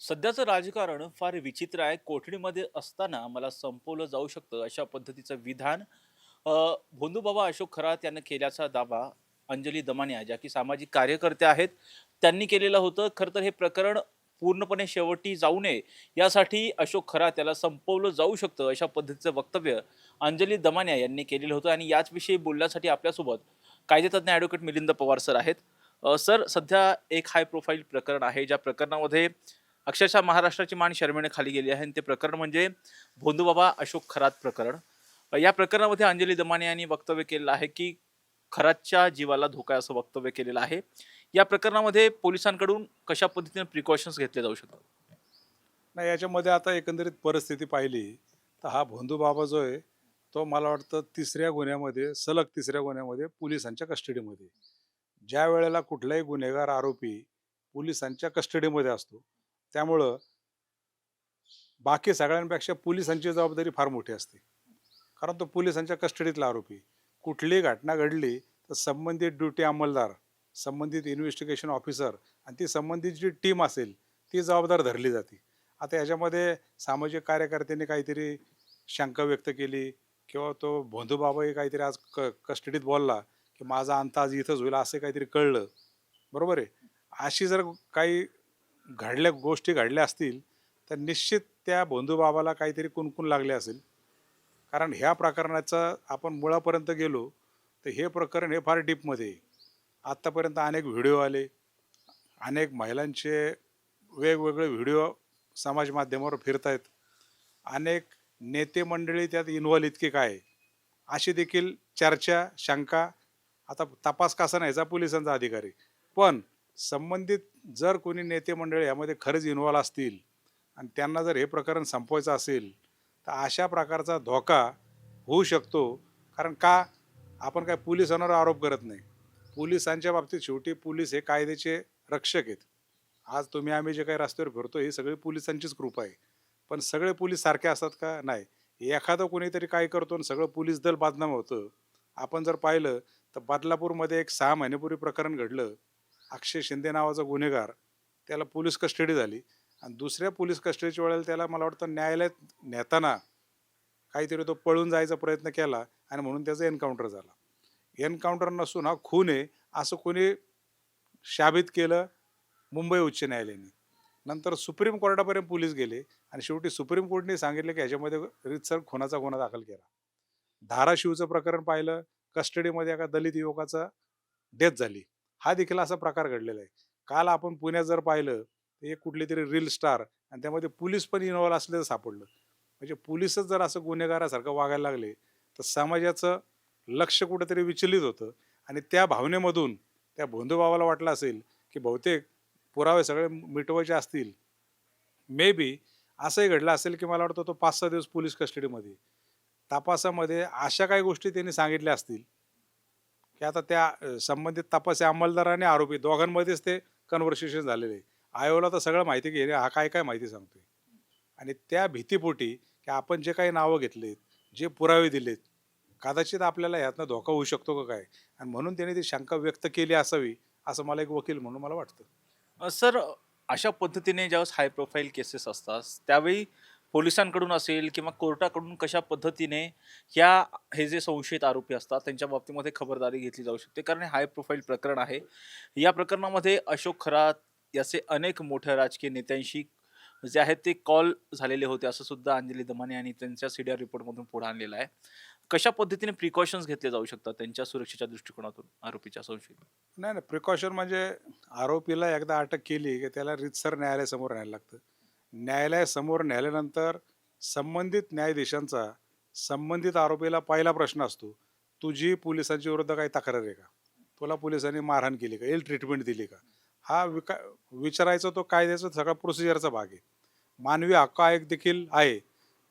सध्याचं राजकारण फार विचित्र आहे. कोठडीमध्ये असताना मला संपवलं जाऊ शकतं, अशा पद्धतीचं विधान भोंदूबाबा अशोक खरात यांनी केल्याचा दावा अंजली दमानिया, ज्या की सामाजिक कार्यकर्त्या आहेत, त्यांनी केलेलं होतं. खरं तर हे प्रकरण पूर्णपणे शेवटी जाऊ नये, यासाठी अशोक खरात याला संपवलं जाऊ शकतं, अशा पद्धतीचं वक्तव्य अंजली दमानिया यांनी केलेलं होतं. आणि याचविषयी बोलण्यासाठी आपल्यासोबत कायदेतज्ञ ॲडव्होकेट मिलिंद पवार सर आहेत. सर, सध्या एक हाय प्रोफाईल प्रकरण आहे, ज्या प्रकरणामध्ये अक्षरशः महाराष्ट्राची मान शरमेने खाली गेली आहे आणि ते प्रकरण म्हणजे भोंदूबाबा अशोक खरात प्रकरण. या प्रकरणामध्ये अंजली दमानिया यांनी वक्तव्य केलेलं आहे की खरातच्या जीवाला धोका आहे, असं वक्तव्य केलेलं आहे. या प्रकरणामध्ये पोलिसांकडून कशा पद्धतीने प्रिकॉशन्स घेतले जाऊ शकतात? नाही, याच्यामध्ये आता एकंदरीत परिस्थिती पाहिली तर हा भोंदू बाबा जो आहे तो मला वाटतं सलग तिसऱ्या गुन्ह्यामध्ये पोलिसांच्या कस्टडीमध्ये. ज्या वेळेला कुठलाही गुन्हेगार आरोपी पोलिसांच्या कस्टडीमध्ये असतो, त्यामुळं बाकी सगळ्यांपेक्षा पोलिसांची जबाबदारी फार मोठी असते. कारण तो पोलिसांच्या कस्टडीतला आरोपी. कुठलीही घटना घडली तर संबंधित ड्युटी अंमलदार, संबंधित इन्व्हेस्टिगेशन ऑफिसर आणि ती संबंधित जी टीम असेल ती जबाबदार धरली जाते. आता याच्यामध्ये सामाजिक कार्यकर्त्यांनी काहीतरी शंका व्यक्त केली किंवा तो भोंदूबाबाही काहीतरी आज कस्टडीत बोलला, की माझा अंत आज इथंच होईल असं काहीतरी कळलं. बरोबर आहे. अशी जर काही गोष्टी घडल्या असतील, तर निश्चित त्या भोंदूबाबाला काहीतरी कुणकुण लागले असेल. कारण ह्या प्रकरणाचं आपण मुळापर्यंत गेलो, तर हे प्रकरण हे फार डीपमध्ये आहे. आत्तापर्यंत अनेक व्हिडिओ आले, अनेक महिलांचे वेगवेगळे व्हिडिओ समाज माध्यमावर फिरतायत. अनेक नेते मंडळी त्यात इन्व्हॉल्व इतके काय आहे, अशी देखील चर्चा, शंका. आता तपास कसा न्यायचा पोलिसांचा अधिकार आहे. पण संबंधित जर कोणी नेते मंडळी यामध्ये खरंच इन्व्हॉल्व असतील आणि त्यांना जर हे प्रकरण संपवायचं असेल, तर अशा प्रकारचा धोका होऊ शकतो. कारण का? आपण काय पोलिसांवर आरोप करत नाही. पोलिसांच्या बाबतीत शेवटी पोलीस हे कायद्याचे रक्षक आहेत. आज तुम्ही आम्ही जे काही रस्त्यावर फिरतो ही सगळी पोलिसांचीच कृपा आहे. पण सगळे पोलीस सारखे असतात का? नाही. एखादं कोणीतरी काय करतो आणि सगळं पोलीस दल बदनाम होतं. आपण जर पाहिलं तर बदलापूरमध्ये एक 6 महिन्यापूर्वी प्रकरण घडलं. अक्षय शिंदे नावाचा गुन्हेगार, त्याला पोलीस कस्टडी झाली आणि दुसऱ्या पोलीस कस्टडीच्या वेळेला त्याला मला वाटतं न्यायालयात नेताना काहीतरी तो पळून जायचा प्रयत्न केला आणि म्हणून त्याचा एन्काउंटर झाला. एन्काउंटर नसून हा खून आहे असं कोणी साबित केलं मुंबई उच्च न्यायालयाने. नंतर सुप्रीम कोर्टापर्यंत पोलीस गेले आणि शेवटी सुप्रीम कोर्टने सांगितलं की ह्याच्यामध्ये रीतसर खुनाचा गुन्हा दाखल केला. धाराशिवचं प्रकरण पाहिलं, कस्टडीमध्ये एका दलित युवकाचा डेथ झाली. हा देखील असा प्रकार घडलेला आहे. काल आपण पुण्यात जर पाहिलं, तर एक कुठलीतरी रील स्टार आणि त्यामध्ये पोलीस पण इन्व्हॉल्व असल्याचं सापडलं. म्हणजे पोलीसच जर असं गुन्हेगारासारखं वागायला लागले, तर समाजाचं लक्ष कुठेतरी विचलित होतं आणि त्या भावनेमधून त्या भोंदूबाबाला वाटलं असेल, की बहुतेक पुरावे सगळे मिटवायचे असतील. मे बी असंही घडलं असेल, की मला वाटतं तो 5-6 दिवस पोलीस कस्टडीमध्ये. तपासामध्ये अशा काही गोष्टी त्यांनी सांगितल्या असतील, की आता त्या संबंधित तपासी अंमलदार आणि आरोपी दोघांमध्येच ते कन्व्हर्सेशन झालेलं आहे. आयोला तर सगळं माहिती की हा काय-काय माहिती सांगतोय. आणि त्या भीतीपोटी, की आपण जे काही नावं घेतलीत, जे पुरावे दिलेत, कदाचित आपल्याला ह्यातनं धोका होऊ शकतो का काय? आणि म्हणून त्याने ती शंका व्यक्त केली असावी, असं मला एक वकील म्हणून मला वाटतं. सर, अशा पद्धतीने ज्यावेळेस हाय प्रोफाईल केसेस असतात, त्यावेळी पोलिसांकडून असेल किंवा कोर्टाकडून कशा पद्धतीने ह्या हे जे संशयित आरोपी असतात त्यांच्या बाबतीमध्ये खबरदारी घेतली जाऊ शकते? कारण हे हाय प्रोफाईल प्रकरण आहे. या प्रकरणामध्ये अशोक खरात याचे अनेक मोठ्या राजकीय नेत्यांशी जे आहेत ते कॉल झालेले होते, असं सुद्धा अंजली दमाने यांनी त्यांच्या सीडीआर रिपोर्टमधून पुढे आणलेलं आहे. कशा पद्धतीने प्रिकॉशन्स घेतले जाऊ शकतात त्यांच्या सुरक्षेच्या दृष्टिकोनातून आरोपीच्या संशयित? नाही, नाही, प्रिकॉशन म्हणजे आरोपीला एकदा अटक केली, की त्याला रीतसर न्यायालयासमोर न्यायला लागतं. न्यायालयासमोर नेल्यानंतर संबंधित न्यायाधीशांचा संबंधित आरोपीला पहिला प्रश्न असतो, "तुझी पोलिसांच्या विरुद्ध काही तक्रार आहे का? तुला पोलिसांनी मारहाण केली का? इल ट्रीटमेंट दिली का?" हा विचारायचा तो कायद्याचा सगळा प्रोसिजरचा भाग आहे. मानवी हक्क आयोग देखील आहे.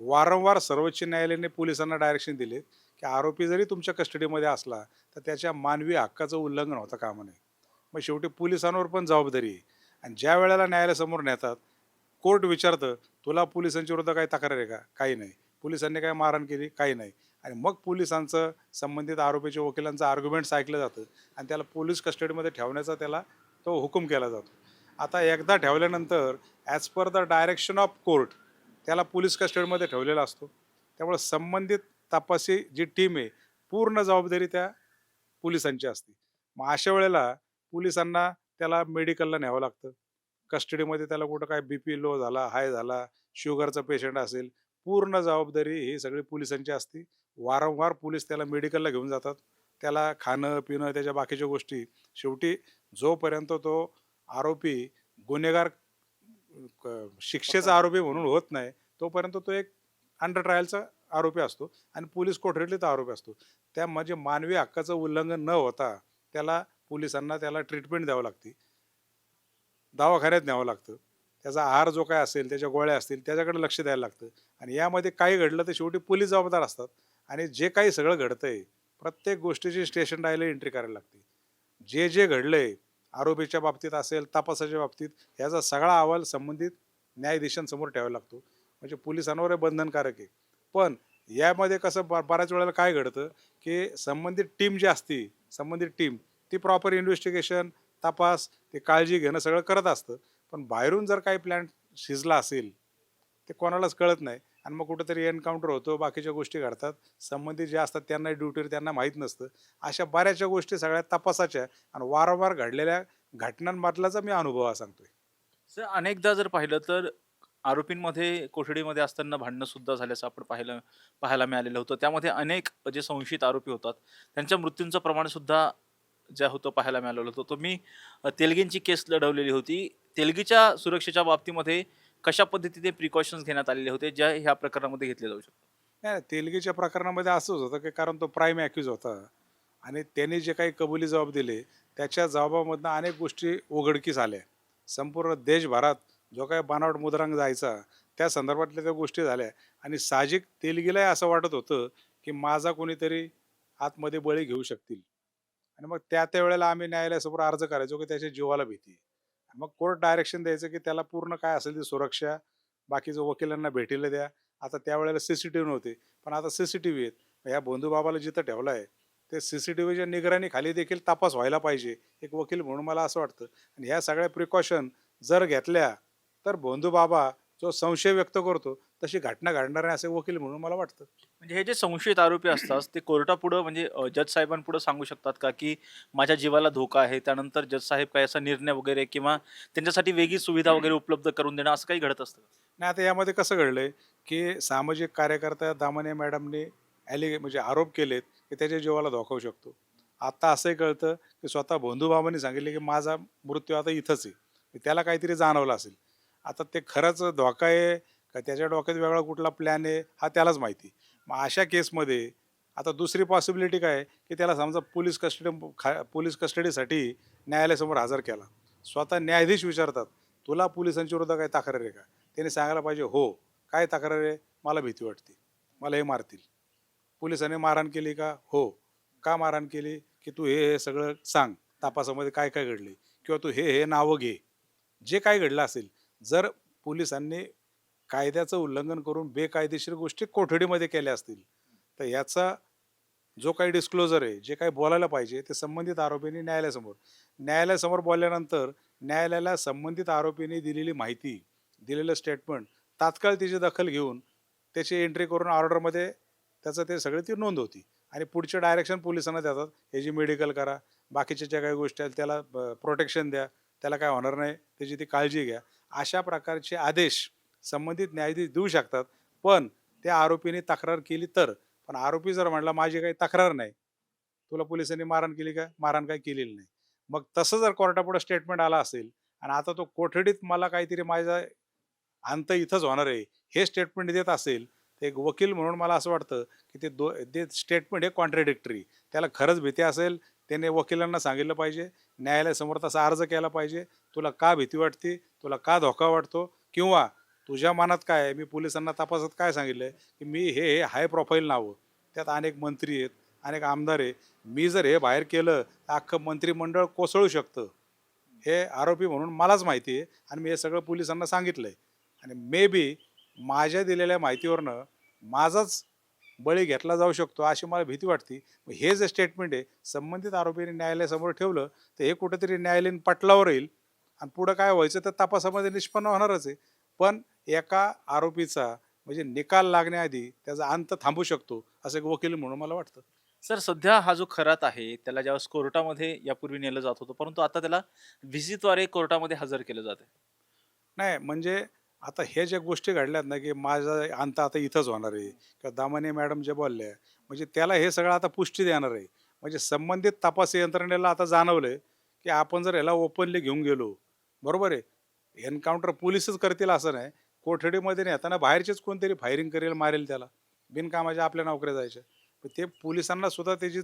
वारंवार सर्वोच्च न्यायालयाने पोलिसांना डायरेक्शन दिले, की आरोपी जरी तुमच्या कस्टडीमध्ये असला, तर त्याच्या मानवी हक्काचं उल्लंघन होता कामा नये. मग शेवटी पोलिसांवर पण जबाबदारी आहे. आणि ज्या वेळेला न्यायालयासमोर नेतात, कोर्ट विचारतं, "तुला पोलिसांच्या विरुद्ध काही तक्रार आहे का?" काही नाही. "पोलिसांनी काही मारहाण केली?" काही नाही. आणि मग पोलिसांचं संबंधित आरोपीच्या वकिलांचं आर्ग्युमेंट्स ऐकलं जातं आणि त्याला पोलीस कस्टडीमध्ये ठेवण्याचा त्याला तो हुकूम केला जातो. आता एकदा ठेवल्यानंतर as per the direction of court त्याला पोलीस कस्टडीमध्ये ठेवलेला असतो. त्यामुळे संबंधित तपासी जी टीम आहे, पूर्ण जबाबदारी त्या पोलिसांची असते. मग अशा वेळेला पोलिसांना त्याला मेडिकलला न्यावं लागतं. कस्टडीमध्ये त्याला कुठं काय बी-पी लो झाला, हाय झाला, शुगरचा पेशंट असेल, पूर्ण जबाबदारी ही सगळी पोलिसांची असते. वारंवार पोलीस त्याला मेडिकलला घेऊन जातात. त्याला खाणं-पिणं त्याच्या बाकीच्या गोष्टी शेवटी जोपर्यंत तो आरोपी गुन्हेगार शिक्षेचा आरोपी म्हणून होत नाही, तोपर्यंत तो एक अंडर ट्रायलचा आरोपी असतो आणि पोलीस कोठडीतला आरोपी असतो. त्या म्हणजे मानवी हक्काचं उल्लंघन न होता त्याला पोलिसांना त्याला ट्रीटमेंट द्यावी लागते. दवाखान्यात न्यावं लागतं. त्याचा आहार जो काही असेल, त्याच्या गोळ्या असतील, त्याच्याकडे लक्ष द्यायला लागतं आणि यामध्ये काही घडलं तर शेवटी पोलीस जबाबदार असतात आणि जे काही सगळं घडतंय, प्रत्येक गोष्टीची स्टेशन डायरीला एंट्री करायला लागते. जे जे घडलंय, आरोपीच्या बाबतीत असेल, तपासाच्या बाबतीत, याचा सगळा अहवाल संबंधित न्यायाधीशांसमोर ठेवावा लागतो. म्हणजे पोलिसांवर हे बंधनकारक आहे. पण यामध्ये कसं बऱ्याच वेळेला काय घडतं, की संबंधित टीम जी असते, संबंधित टीम ती प्रॉपर इन्व्हेस्टिगेशन, तपास, ते काळजी घेणं सगळं करत असतं. पण बाहेरून जर काही प्लॅन शिजला असेल, ते कोणालाच कळत नाही आणि मग कुठेतरी एन्काउंटर होतो, बाकीच्या गोष्टी घडतात. संबंधित जे असतात त्यांना ड्युटीवर त्यांना माहीत नसतं. अशा बऱ्याचशा गोष्टी सगळ्या तपासाच्या आणि वारंवार घडलेल्या घटनांमधलाचा मी अनुभव हा सांगतोय. सर अनेकदा जर पाहिलं तर आरोपींमध्ये कोठडीमध्ये असताना भांडणं सुद्धा झाल्याचं आपण पाहायला मिळालेलं होतं. त्यामध्ये अनेक जे संशयित आरोपी होतात, त्यांच्या मृत्यूंचं प्रमाण सुद्धा जे होतं पाहायला मिळालेलं होतं. तुम्ही तेलगींची केस लढवलेली होती. तेलगीच्या सुरक्षेच्या बाबतीमध्ये कशा पद्धतीने प्रिकॉशन्स घेण्यात आलेले होते, ज्या ह्या प्रकरणामध्ये घेतले जाऊ शकतात? नाही, तेलगीच्या प्रकरणामध्ये असंच होतं, की कारण तो प्राईम ॲक्यूज होता आणि त्यांनी जे काही कबुली जबाब दिले, त्याच्या जबाबामधनं अनेक गोष्टी उघडकीस आल्या. संपूर्ण देशभरात जो काही बनावट मुद्रांक जायचा, त्या संदर्भातल्या त्या गोष्टी झाल्या आणि साहजिक तेलगीलाही असं वाटत होतं, की माझा कोणीतरी आतमध्ये बळी घेऊ शकतील आणि मग त्या वेळेला आम्ही न्यायालयासमोर अर्ज करायचो, की त्याच्या जीवाला भीती आहे. मग कोर्ट डायरेक्शन द्यायचं, की त्याला पूर्ण काय असेल ती सुरक्षा, बाकीचं वकिलांना भेटीला द्या. आता त्यावेळेला सीसीटीव्ही नव्हते, पण आता सीसीटीव्ही आहेत. ह्या भोंदूबाबाला जिथं ठेवलं आहे, ते सीसीटीव्हीच्या निगराणीखाली देखील तपास व्हायला पाहिजे. एक वकील म्हणून मला असं वाटतं आणि ह्या सगळ्या प्रिकॉशन जर घेतल्या, तर भोंदूबाबा जो संशय व्यक्त करतो, तशी घटना घडणार नाही, असे वकील म्हणून मला वाटतं. म्हणजे हे जे संशयित आरोपी असतात, ते कोर्टापुढं म्हणजे जज साहेबांपुढे सांगू शकतात का, की माझ्या जीवाला धोका आहे. त्यानंतर जज साहेब काही असा निर्णय वगैरे किंवा त्यांच्यासाठी वेगळी सुविधा वगैरे उपलब्ध करून देणं असं काही घडत असतं? नाही, आता यामध्ये कसं घडलंय, की सामाजिक कार्यकर्ता दामने मॅडमने म्हणजे आरोप केलेत, की त्याच्या जीवाला धोका होऊ शकतो. आता असंही कळतं, की स्वतः भोंदूबाबांनी सांगितले, की माझा मृत्यू आता इथंच आहे. त्याला काहीतरी जाणवलं असेल. आता ते खरंच धोका आहे का त्याच्या डोक्यात वेगळा कुठला प्लॅन आहे, हा त्यालाच माहिती. मग अशा केसमध्ये आता दुसरी पॉसिबिलिटी काय आहे, की त्याला समजा पोलीस कस्टडीसाठी न्यायालयासमोर हजर केला. स्वतः न्यायाधीश विचारतात, "तुला पोलिसांच्या विरोधात काही तक्रार आहे का?" त्याने सांगायला पाहिजे, "हो." "काय तक्रार आहे?" "मला भीती वाटते. मला हे मारतील." "पोलिसांनी मारहाण केली का?" "हो." "का मारहाण केली?" "की तू हे सगळं सांग. तपासामध्ये काय काय घडले किंवा तू हे नावं घे." जे काही घडलं असेल, जर पोलिसांनी कायद्याचं उल्लंघन करून बेकायदेशीर गोष्टी कोठडीमध्ये केल्या असतील, तर याचा जो काही डिस्क्लोजर आहे, जे काही बोलायला पाहिजे, ते संबंधित आरोपींनी न्यायालयासमोर. न्यायालयासमोर बोलल्यानंतर न्यायालयाला संबंधित आरोपींनी दिलेली माहिती, दिलेलं स्टेटमेंट तात्काळ तिची दखल घेऊन त्याची एंट्री करून ऑर्डरमध्ये त्याचं ते सगळी ती नोंद होती आणि पुढचे डायरेक्शन पोलिसांना देतात. ह्याची मेडिकल करा, बाकीच्या ज्या काही गोष्टी आहेत त्याला प्रोटेक्शन द्या, त्याला काय होणार नाही त्याची ती काळजी घ्या. अशा प्रकारचे आदेश संबंधित न्यायाधीश देऊ शकतात. पण त्या आरोपीने तक्रार केली तर. पण आरोपी जर म्हटला माझी काही तक्रार नाही, तुला पोलिसांनी मारहाण केली का? मारहाण काही केलेली नाही. मग तसं जर कोर्टापुढे स्टेटमेंट आला असेल आणि आता तो कोठडीत मला काहीतरी माझा अंत इथंच होणार आहे, हे स्टेटमेंट देत असेल, तर एक वकील म्हणून मला असं वाटतं, की ते स्टेटमेंट हे कॉन्ट्राडिक्टरी. त्याला खरंच भीती असेल, त्याने वकिलांना सांगितलं पाहिजे, न्यायालयासमोर तसा अर्ज केला पाहिजे. तुला का भीती वाटते? तुला का धोका वाटतो? किंवा तुझ्या मनात काय आहे? मी पोलिसांना तपासात काय सांगितलंय, की मी हे हाय प्रोफाईल नावं, त्यात अनेक मंत्री आहेत, अनेक आमदार आहे. मी जर हे बाहेर केलं, तर अख्खं मंत्रिमंडळ कोसळू शकतं. हे आरोपी म्हणून मलाच माहिती आहे आणि मी हे सगळं पोलिसांना सांगितलंय आणि मे बी माझ्या दिलेल्या माहितीवरनं माझाच बळी घेतला जाऊ शकतो अशी मला भीती वाटते. मग हे जे स्टेटमेंट आहे संबंधित आरोपीने न्यायालयासमोर ठेवलं तर हे कुठेतरी न्यायालयीन पटलावर येईल आणि पुढं काय व्हायचं तर तपासामध्ये निष्पन्न होणारच आहे. पण एका आरोपीचा म्हणजे निकाल लागण्याआधी त्याचा अंत थांबू शकतो, असं एक वकील म्हणून मला वाटतं. सर सध्या हा जो खरात आहे त्याला ज्यावेळेस कोर्टामध्ये यापूर्वी नेलं जात होतं, परंतु आता त्याला व्हीसीद्वारे कोर्टामध्ये हजर केलं जाते. नाही म्हणजे आता हे ज्या गोष्टी घडल्यात ना, की माझा अंत आता इथंच होणार आहे किंवा दामाने मॅडम जे बोलल्या, म्हणजे त्याला हे सगळं आता पुष्टी देणार आहे. म्हणजे संबंधित तपास यंत्रणेला आता जाणवलंय, की आपण जर ह्याला ओपनली घेऊन गेलो, बरोबर आहे. एन्काउंटर पोलिसच करतील असं नाही. कोठडीमध्ये नेताना बाहेरचेच कोणतरी फायरिंग करेल, मारेल त्याला. बिनकामाच्या आपल्या नोकऱ्या जायच्या. तर ते पोलिसांना सुद्धा त्याची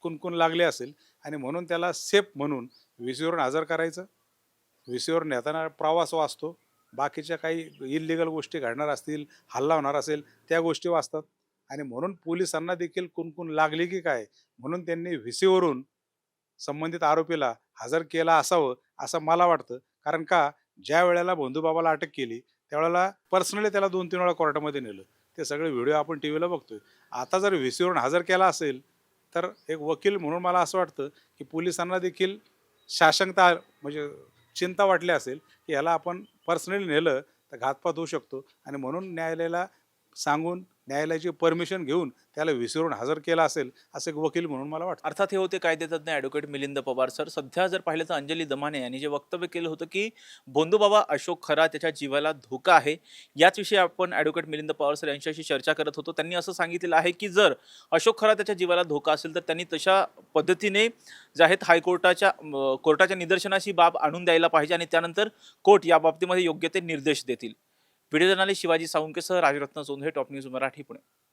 कुणकुण लागली असेल आणि म्हणून त्याला सेफ म्हणून व्हीसीवरून हजर करायचं. व्हीसीवर नेताना प्रवास वाचतो. बाकीच्या काही इल्लीगल गोष्टी घडणार असतील, हल्ला होणार असेल, त्या गोष्टी वाचतात आणि म्हणून पोलिसांना देखील कुणकुण लागली की काय, म्हणून त्यांनी व्हीसीवरून संबंधित आरोपीला हजर केलं असावं, असं मला वाटतं. कारण का, ज्या वेळेला भोंदूबाबाला अटक केली, त्यावेळेला पर्सनली त्याला 2-3 वेळा कोर्टामध्ये नेलं. ते सगळे व्हिडिओ आपण टीव्हीला बघतोय. आता जर व्हीसीवरून हजर केला असेल, तर एक वकील म्हणून मला असं वाटतं, की पोलिसांना देखील साशंकता म्हणजे चिंता वाटली असेल, की ह्याला आपण पर्सनली नेलं तर घातपात होऊ शकतो आणि म्हणून न्यायालयाला सांगून, न्यायालयाची परमिशन घेऊन त्याला व्हीसीवरून हजर केलं असेल, असं एक वकील म्हणून मला वाटतं. अर्थात हे होते कायदेतज्ञ ॲडव्होकेट मिलिंद पवार. सर सध्या जर पाहिलं तर अंजली दमाने यांनी जे वक्तव्य केलं होतं, की भोंदूबाबा अशोक खरात त्याच्या जीवाला धोका आहे. याच विषयी आपण ॲडव्होकेट मिलिंद पवार सर यांच्याशी चर्चा करत होतो. त्यांनी असं सांगितलेलं आहे, की जर अशोक खरात त्याच्या जीवाला धोका असेल तर त्यांनी तशा पद्धतीने जे आहेत हायकोर्टाच्या कोर्टाच्या निदर्शनाची बाब आणून द्यायला पाहिजे आणि त्यानंतर कोर्ट या बाबतीमध्ये योग्य ते निर्देश देतील. व्हिडिओ जर्नलिस्ट शिवाजी साळुंकेसह राजरत्न सोंधे, टॉप न्यूज मराठी, पुणे.